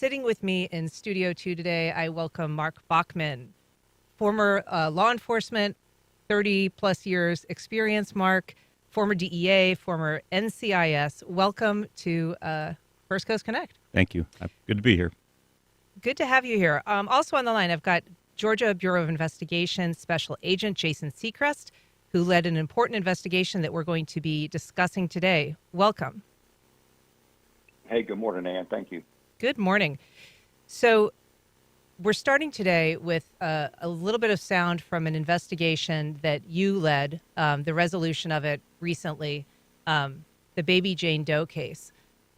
Sitting with me in Studio 2 today, I welcome Mark Baughman, former law enforcement, 30-plus years experience, Mark, former DEA, former NCIS. Welcome to First Coast Connect. Thank you. Good to be here. Good to have you here. Also on the line, I've got Georgia Bureau of Investigation Special Agent Jason Seacrist, who led an important investigation that we're going to be discussing today. Welcome. Hey, good morning, Ann. Thank you. Good morning. So we're starting today with a little bit of sound from an investigation that you led, the resolution of it recently, the Baby Jane Doe case.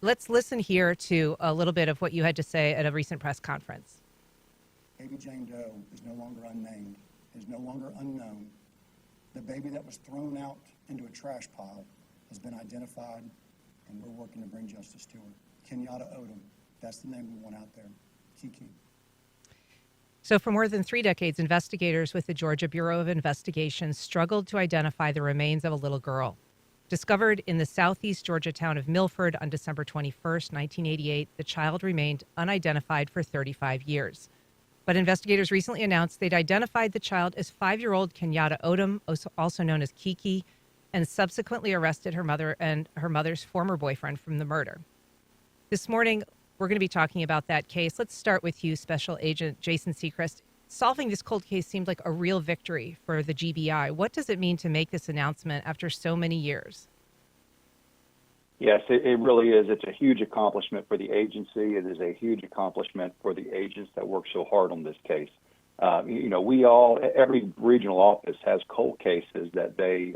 Let's listen here to a little bit of what you had to say at a recent press conference. Baby Jane Doe is no longer unnamed, is no longer unknown. The baby that was thrown out into a trash pile has been identified, and we're working to bring justice to her. Kenyatta Odom, that's the name we want out there. Keke. So for more than 3 decades, investigators with the Georgia Bureau of Investigation struggled to identify the remains of a little girl. Discovered in the southeast Georgia town of Milford on December 21st, 1988, the child remained unidentified for 35 years. But investigators recently announced they'd identified the child as 5-year-old Kenyatta Odom, also known as Keke, and subsequently arrested her mother and her mother's former boyfriend from the murder. This morning, we're going to be talking about that case. Let's start with you, Special Agent Jason Seacrist. Solving this cold case seemed like a real victory for the GBI. What does it mean to make this announcement after so many years? Yes, it really is. It's a huge accomplishment for the agency. It is a huge accomplishment for the agents that work so hard on this case. Every regional office has cold cases that they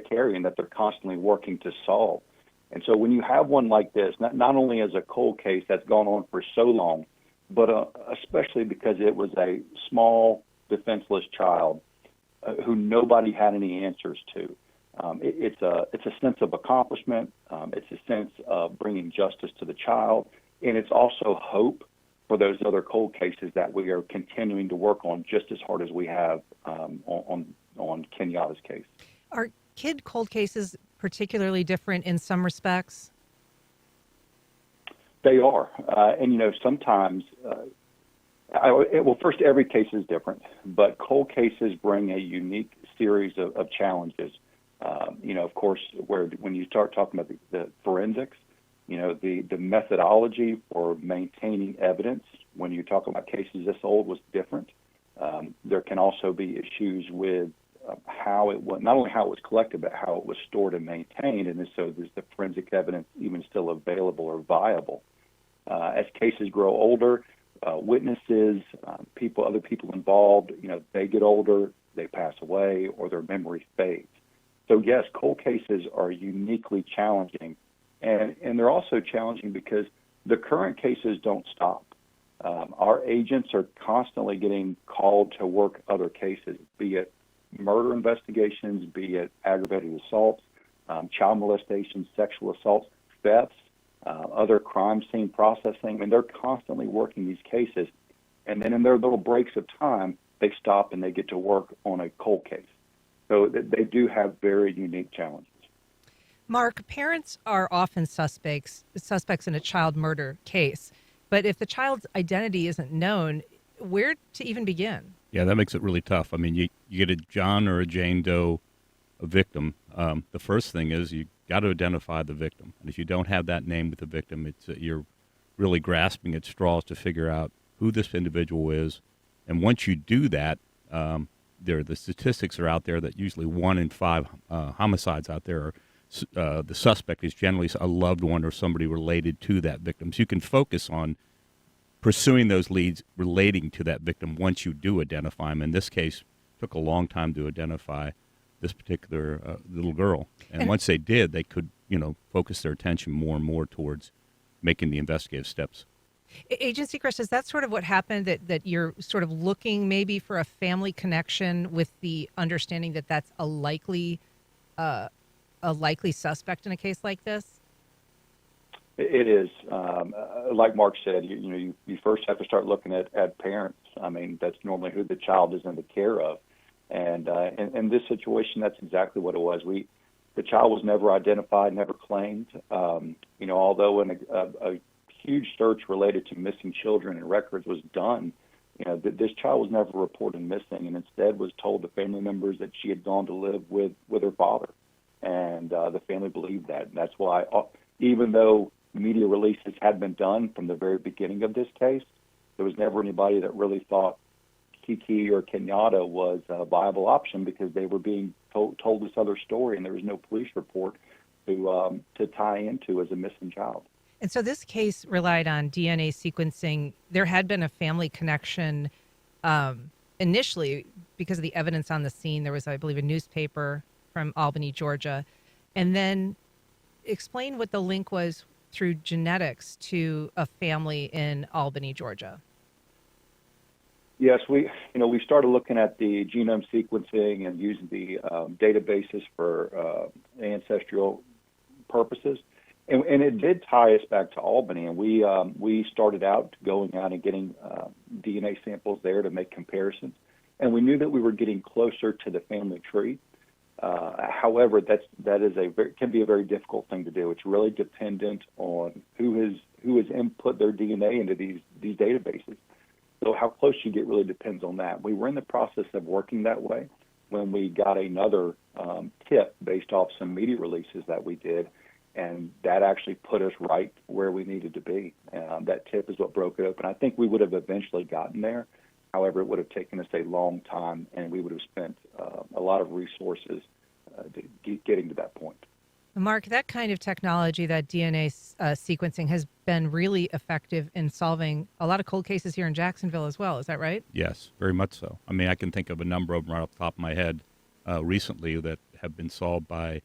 carry and that they're constantly working to solve. And so when you have one like this, not only as a cold case that's gone on for so long, but especially because it was a small, defenseless child who nobody had any answers to. It's a sense of accomplishment. It's a sense of bringing justice to the child, and it's also hope for those other cold cases that we are continuing to work on just as hard as we have on Kenyatta's case. Are kid cold cases particularly different in some respects? They are. Sometimes, first, every case is different, but cold cases bring a unique series of challenges. Of course, when you start talking about the forensics, the methodology for maintaining evidence when you talk about cases this old was different. There can also be issues with how it was, not only how it was collected, but how it was stored and maintained, and so is the forensic evidence even still available or viable? As cases grow older, witnesses, other people involved, they get older, they pass away, or their memory fades. So yes, cold cases are uniquely challenging, and they're also challenging because the current cases don't stop. Our agents are constantly getting called to work other cases, be it murder investigations, be it aggravated assaults, child molestation, sexual assaults, thefts, other crime scene processing. They're constantly working these cases, and then in their little breaks of time, they stop and they get to work on a cold case. So they do have very unique challenges. Mark, parents are often suspects in a child murder case, but if the child's identity isn't known, where to even begin? Yeah, that makes it really tough. I mean, you get a John or a Jane Doe, a victim. The first thing is you got to identify the victim. And if you don't have that name with the victim, you're really grasping at straws to figure out who this individual is. And once you do that, the statistics are out there that usually 1 in 5 homicides out there are the suspect is generally a loved one or somebody related to that victim. So you can focus on pursuing those leads relating to that victim once you do identify them. In this case, it took a long time to identify this particular little girl. And once they did, they could, focus their attention more and more towards making the investigative steps. Agent Seacrist, is that sort of what happened, that you're sort of looking maybe for a family connection with the understanding that that's a likely suspect in a case like this? It is. Like Mark said, you first have to start looking at parents. I mean, that's normally who the child is in the care of. And in this situation, that's exactly what it was. The child was never identified, never claimed. Although in a huge search related to missing children and records was done, this child was never reported missing, and instead was told to family members that she had gone to live with her father. And the family believed that. And that's why, even though media releases had been done from the very beginning of this case, there was never anybody that really thought Keke or Kenyatta was a viable option, because they were being told this other story, and there was no police report to tie into as a missing child. And so this case relied on DNA sequencing. There had been a family connection initially because of the evidence on the scene. There was, I believe, a newspaper from Albany, Georgia. And then explain what the link was through genetics to a family in Albany, Georgia. Yes, we started looking at the genome sequencing and using the databases for ancestral purposes, and it did tie us back to Albany. And we started out going out and getting DNA samples there to make comparisons, and we knew that we were getting closer to the family tree. However, can be a very difficult thing to do. It's really dependent on who has input their DNA into these databases. So how close you get really depends on that. We were in the process of working that way when we got another tip based off some media releases that we did, and that actually put us right where we needed to be. That tip is what broke it open. I think we would have eventually gotten there. However, it would have taken us a long time, and we would have spent a lot of resources getting to that point. Mark, that kind of technology, that DNA sequencing, has been really effective in solving a lot of cold cases here in Jacksonville as well. Is that right? Yes, very much so. I mean, I can think of a number of them right off the top of my head recently that have been solved by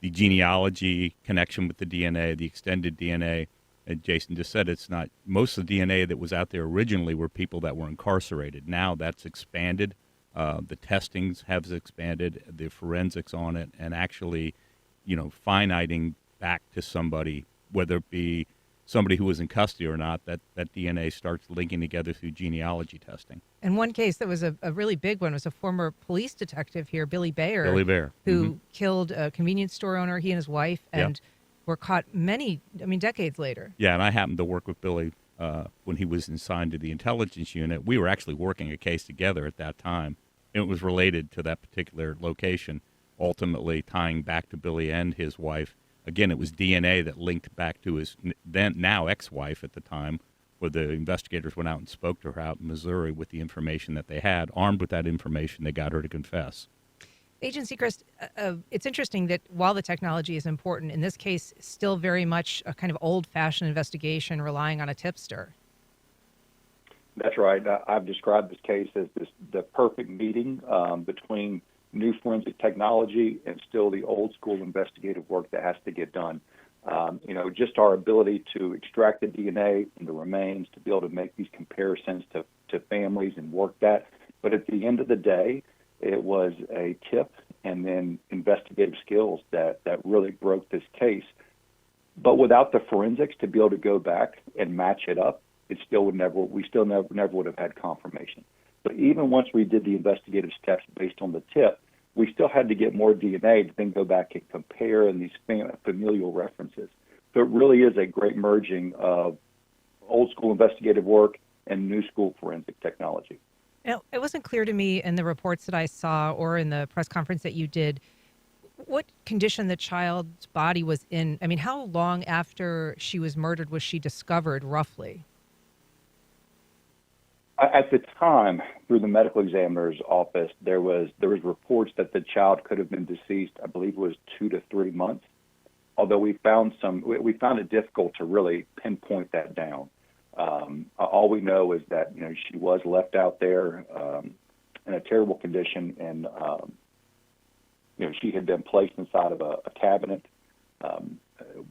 the genealogy connection with the DNA, the extended DNA. And Jason just said it's not, most of the DNA that was out there originally were people that were incarcerated. Now that's expanded. The testings have expanded, the forensics on it, and actually, finiting back to somebody, whether it be somebody who was in custody or not, that DNA starts linking together through genealogy testing. And one case that was a really big one was a former police detective here, Billy Bayer, who killed a convenience store owner, he and his wife, and were caught decades later. Yeah, and I happened to work with Billy when he was assigned to the intelligence unit. We were actually working a case together at that time. It was related to that particular location, ultimately tying back to Billy and his wife. Again, it was DNA that linked back to his now ex-wife at the time, where the investigators went out and spoke to her out in Missouri with the information that they had. Armed with that information, they got her to confess. Agent Seacrist, it's interesting that while the technology is important, in this case, still very much a kind of old-fashioned investigation relying on a tipster. That's right. I've described this case as the perfect meeting between new forensic technology and still the old school investigative work that has to get done. Just our ability to extract the DNA from the remains, to be able to make these comparisons to families and work that. But at the end of the day, it was a tip and then investigative skills that really broke this case. But without the forensics to be able to go back and match it up, we still never would have had confirmation. But even once we did the investigative steps based on the tip, we still had to get more DNA to then go back and compare in these familial references. So it really is a great merging of old school investigative work and new school forensic technology. Now, it wasn't clear to me in the reports that I saw or in the press conference that you did what condition the child's body was in. I mean, how long after she was murdered was she discovered, roughly? At the time, through the medical examiner's office, there was reports that the child could have been deceased, I believe it was 2 to 3 months. Although we found it difficult to really pinpoint that down. All we know is that she was left out there in a terrible condition, and she had been placed inside of a cabinet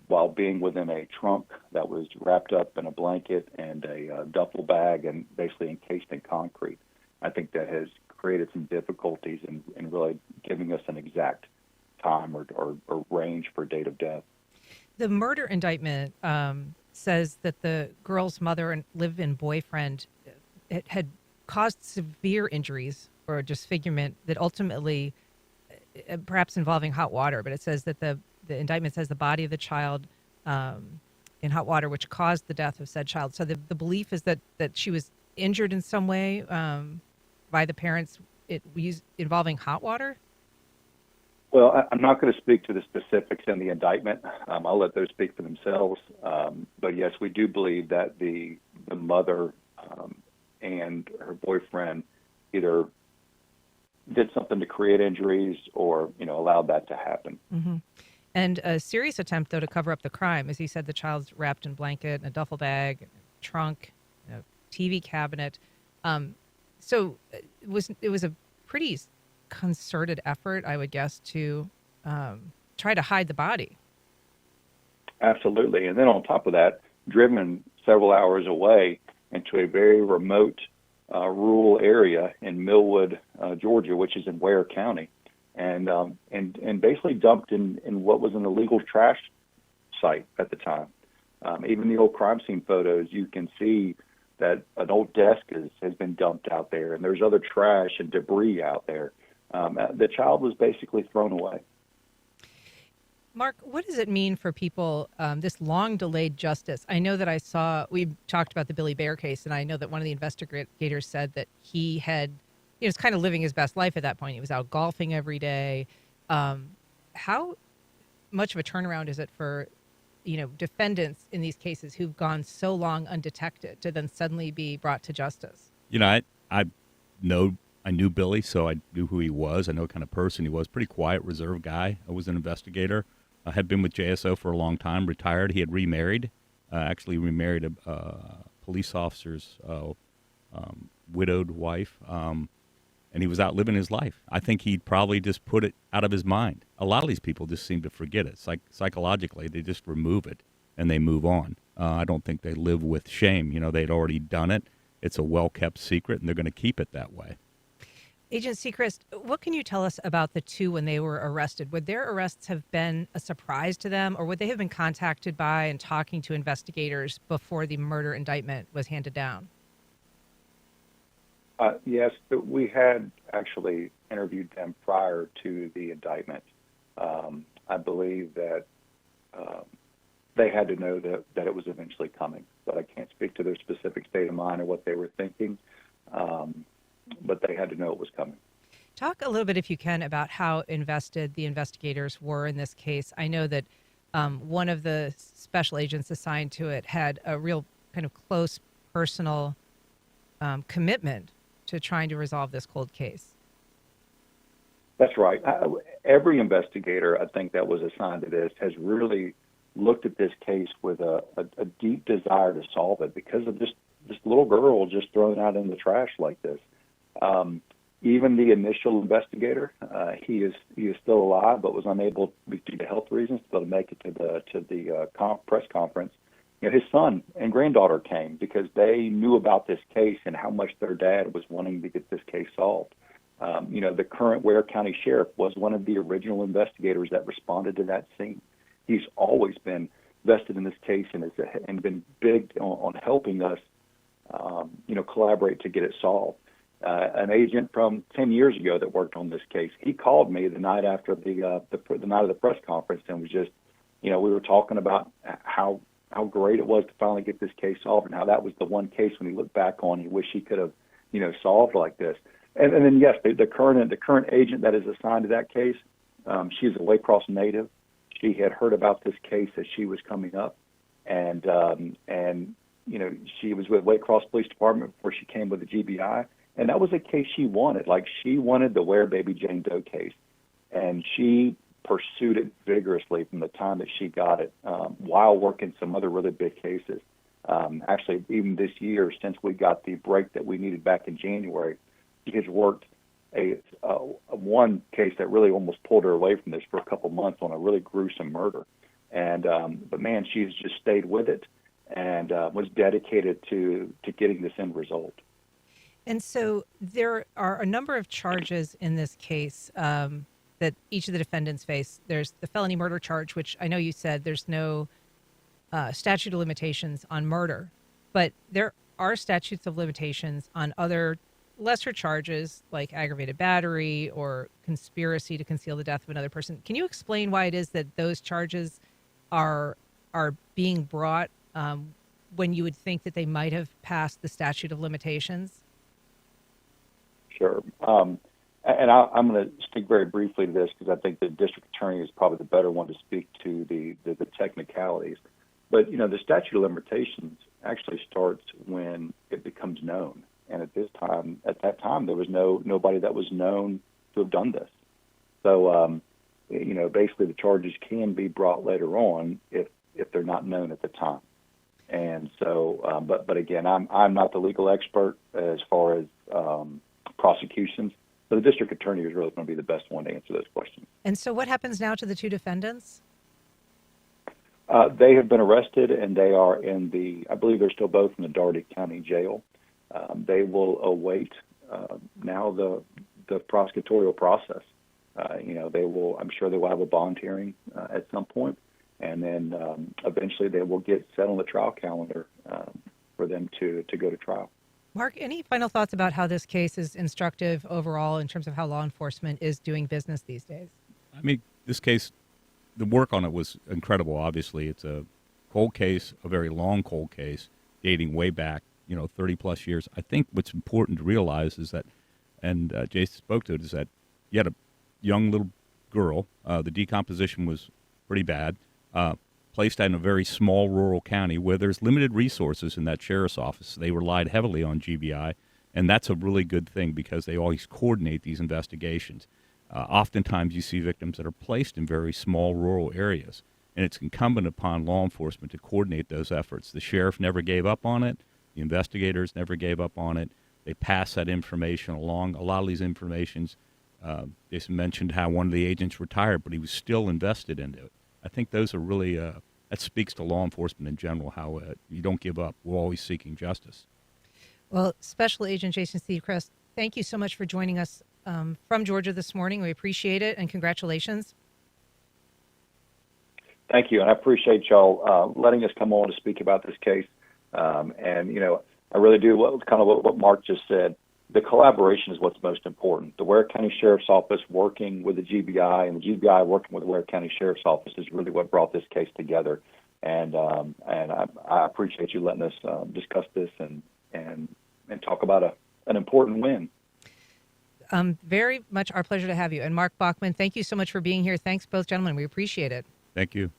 while being within a trunk that was wrapped up in a blanket and a duffel bag and basically encased in concrete. I think that has created some difficulties in really giving us an exact time or range for date of death. The murder indictment says that the girl's mother and live-in boyfriend had caused severe injuries or disfigurement that ultimately, perhaps involving hot water, but it says that the indictment says the body of the child in hot water, which caused the death of said child. So the belief is that she was injured in some way by the parents involving hot water? Well, I'm not going to speak to the specifics in the indictment. I'll let those speak for themselves. But yes, we do believe that the mother and her boyfriend either did something to create injuries or, allowed that to happen. Mm-hmm. And a serious attempt, though, to cover up the crime. As he said, the child's wrapped in blanket, in a duffel bag, trunk, TV cabinet. So it was a pretty concerted effort, I would guess, to try to hide the body. Absolutely. And then on top of that, driven several hours away into a very remote rural area in Millwood, Georgia, which is in Ware County, and basically dumped in what was an illegal trash site at the time. Even the old crime scene photos, you can see that an old desk has been dumped out there, and there's other trash and debris out there. The child was basically thrown away. Mark, what does it mean for people, this long-delayed justice? I know that we talked about the Billy Bear case, and I know that one of the investigators said that he was kind of living his best life at that point. He was out golfing every day. How much of a turnaround is it for, defendants in these cases who've gone so long undetected to then suddenly be brought to justice? I knew Billy, so I knew who he was. I know what kind of person he was. Pretty quiet, reserved guy. I was an investigator. I had been with JSO for a long time, retired. He had remarried, actually remarried a police officer's widowed wife, and he was out living his life. I think he'd probably just put it out of his mind. A lot of these people just seem to forget it. Psychologically, they just remove it, and they move on. I don't think they live with shame. They'd already done it. It's a well-kept secret, and they're going to keep it that way. Agent Seacrist, what can you tell us about the two when they were arrested? Would their arrests have been a surprise to them, or would they have been contacted by and talking to investigators before the murder indictment was handed down? Yes, but we had actually interviewed them prior to the indictment. I believe that they had to know that it was eventually coming, but I can't speak to their specific state of mind or what they were thinking. But they had to know it was coming. Talk a little bit, if you can, about how invested the investigators were in this case. I know that one of the special agents assigned to it had a real kind of close personal commitment to trying to resolve this cold case. That's right. Every investigator, I think, that was assigned to this has really looked at this case with a deep desire to solve it because of this little girl just thrown out in the trash like this. Even the initial investigator, he is still alive, but was unable, due to health reasons, to be able to make it to the press conference. His son and granddaughter came because they knew about this case and how much their dad was wanting to get this case solved. The current Ware County Sheriff was one of the original investigators that responded to that scene. He's always been vested in this case and been big on helping us, collaborate to get it solved. An agent from 10 years ago that worked on this case, he called me the night after the night of the press conference and was just, we were talking about how great it was to finally get this case solved and how that was the one case when he looked back on he wished he could have, solved like this. And then yes, the current agent that is assigned to that case, she's a Waycross native. She had heard about this case as she was coming up, and she was with Waycross Police Department before she came with the GBI. And that was a case she wanted. Like, she wanted the Ware Baby Jane Doe case. And she pursued it vigorously from the time that she got it, while working some other really big cases. Actually, even this year, since we got the break that we needed back in January, she has worked one case that really almost pulled her away from this for a couple months on a really gruesome murder. And but, man, she's just stayed with it and was dedicated to getting this end result. And so there are a number of charges in this case that each of the defendants face. There's the felony murder charge, which I know you said there's no statute of limitations on murder, but there are statutes of limitations on other lesser charges like aggravated battery or conspiracy to conceal the death of another person. Can you explain why it is that those charges are are being brought when you would think that they might have passed the statute of limitations? Sure. And I'm going to speak very briefly to this because I think the district attorney is probably the better one to speak to the technicalities. But, the statute of limitations actually starts when it becomes known. And at that time, there was nobody that was known to have done this. So, basically the charges can be brought later on if they're not known at the time. And so, but again, I'm not the legal expert as far as prosecutions. So the district attorney is really going to be the best one to answer those questions. And so what happens now to the two defendants? They have been arrested, and they are I believe they're still both in the Dougherty County Jail. They will await now the prosecutorial process. I'm sure they will have a bond hearing at some point, and then eventually they will get set on the trial calendar for them to go to trial. Mark, any final thoughts about how this case is instructive overall in terms of how law enforcement is doing business these days? I mean, this case, the work on it was incredible. Obviously, it's a cold case, a very long cold case, dating way back, 30 plus years. I think what's important to realize is that, and Jason spoke to it, is that you had a young little girl. The decomposition was pretty bad. Placed in a very small rural county where there's limited resources in that sheriff's office. They relied heavily on GBI, and that's a really good thing because they always coordinate these investigations. Oftentimes you see victims that are placed in very small rural areas, and it's incumbent upon law enforcement to coordinate those efforts. The sheriff never gave up on it. The investigators never gave up on it. They passed that information along. A lot of these informations, Jason mentioned how one of the agents retired, but he was still invested into it. I think those are really, that speaks to law enforcement in general, how you don't give up. We're always seeking justice. Well, Special Agent Jason Seacrist, thank you so much for joining us from Georgia this morning. We appreciate it, and congratulations. Thank you, and I appreciate y'all letting us come on to speak about this case. I really do what Mark just said. The collaboration is what's most important. The Ware County Sheriff's Office working with the GBI and the GBI working with the Ware County Sheriff's Office is really what brought this case together. And I appreciate you letting us discuss this and talk about an important win. Very much our pleasure to have you. And Mark Baughman, thank you so much for being here. Thanks, both gentlemen. We appreciate it. Thank you.